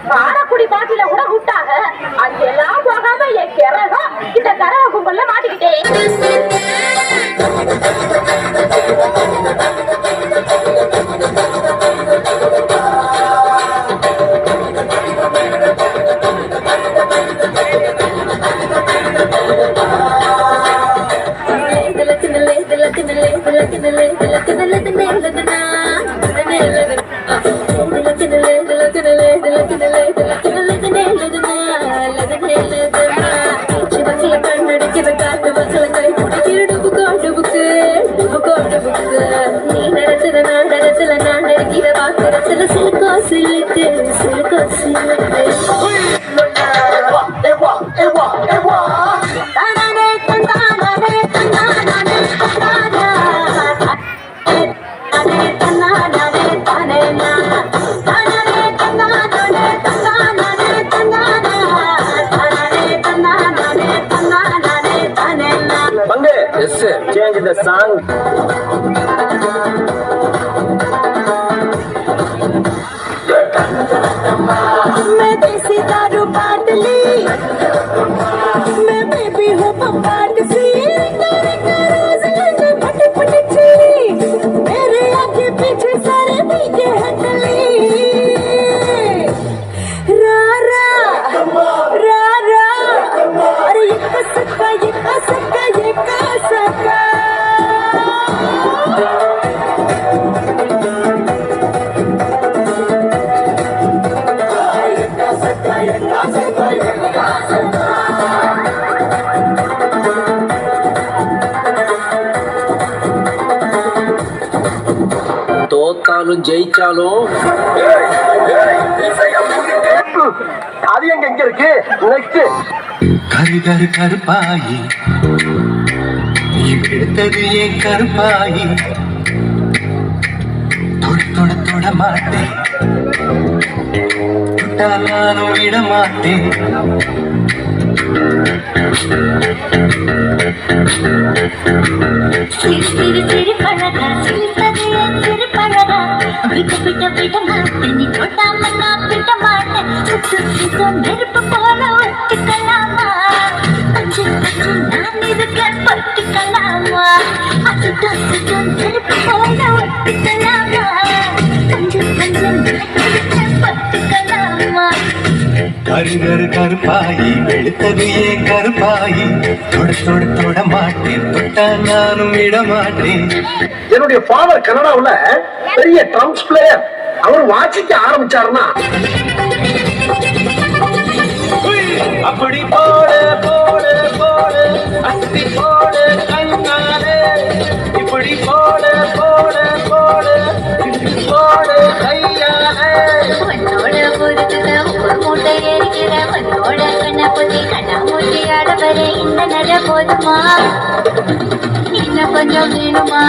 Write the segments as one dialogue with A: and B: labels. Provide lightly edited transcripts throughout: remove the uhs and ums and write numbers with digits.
A: காரக்குடி பாட்டில கூட விட்டாங்க. அங்கெல்லாம் போகாம என் கிறகம் இந்த கரக கும்பல்ல மாட்டிக்கிட்டேன்.
B: Change the song.
A: मैं देसी दारू बांट ली, मैं बेबी हूँ पपाट सी, फट फट छी, मेरे आगे पीछे सारे पीछे हट ली। रा रा रा रा, अरे ये कसका ये कसका ये कसका।
B: தோத்தாலும் ஜெயிச்சாலும்
C: அது எங்க இருக்கு. நெக்ஸ்ட்
D: கரு கரு கருப்பாயி நீ எடுத்தது ஏன் கருப்பாயி தொட தொட தொட மாட்டேன் தொட்டால் நானும் விட மாட்டேன்
E: சிறு சிறு பழகா சிரிப்பது என் சிறு பழகா விட்டு விட்டு விட மாட்டேன் நீ தொட்டாம நான் விட மாட்டேன் சுட்டு சுட்டு நெருப்பு போல ஒட்டிக்கலாமா அச்சு அச்சு நான் இருக்க பட்டுக்கலாமா அச்சுட்டு சுட்டு நெருப்பு போல ஒட்டிக்கலாமா அஞ்சு அஞ்சு பட்டுக்கலாமா
D: கரு கரு கருப்பாயி வெளுத்தது ஏன் கருப்பாயி தொட தொட தொட மாட்டேன் தொட்டா நானும் விட மாட்டேன்.
C: என்னுடைய ஃபாதர் கனடாவுல பெரிய ட்ரம்ஸ் பிளேயர். அவர் வாசிக்க ஆரம்பிச்சாருன்னா
D: அப்படி போட போட போட அத்தி போட கண்ணாலே இப்படி போட போட போட போட கையாலே
E: உன்னோட பொறுத்துல ஒரு மூட்டை எரிக்கிற உன்னோட கண்ண பொத்தி கண்ணா மூட்டி ஆடவர இந்த நட போதுமா இன்னும் கொஞ்சம் வேணுமா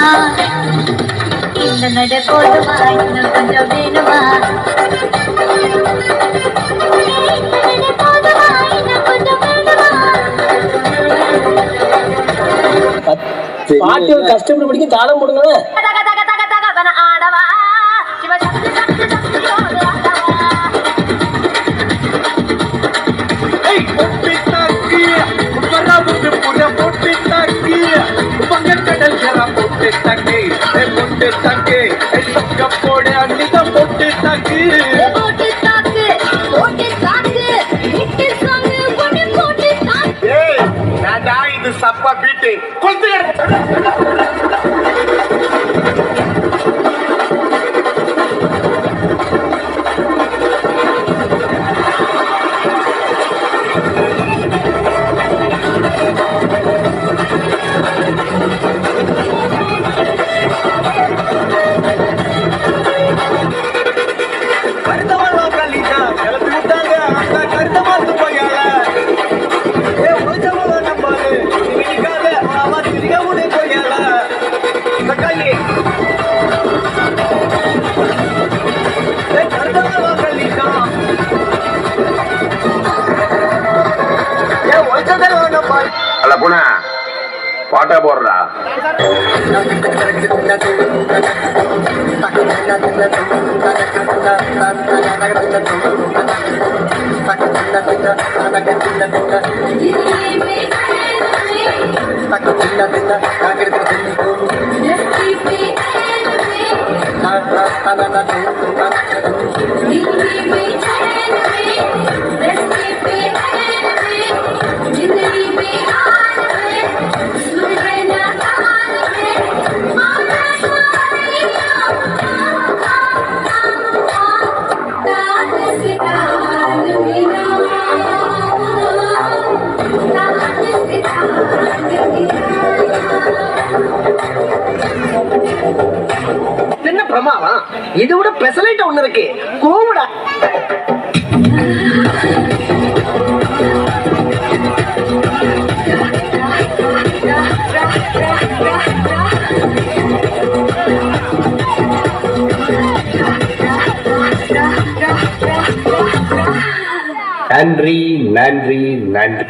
E: இந்த நட போதுமா இன்னும் கொஞ்சம் வேணுமா
B: பாட்டு கஷ்டப்பட்டு படிக்க தாளம் போடுங்க.
D: போட அன்னிதான் போட்டு தாக்கு இது சப்பா பீட்டு கொளுத்து.
C: பாட்டா போடுறா. என்ன பிரமாதம், இது விட பெசலைட் ஒண்ணு இருக்கு, கூவிடா.
B: நன்றி நன்றி நன்றி.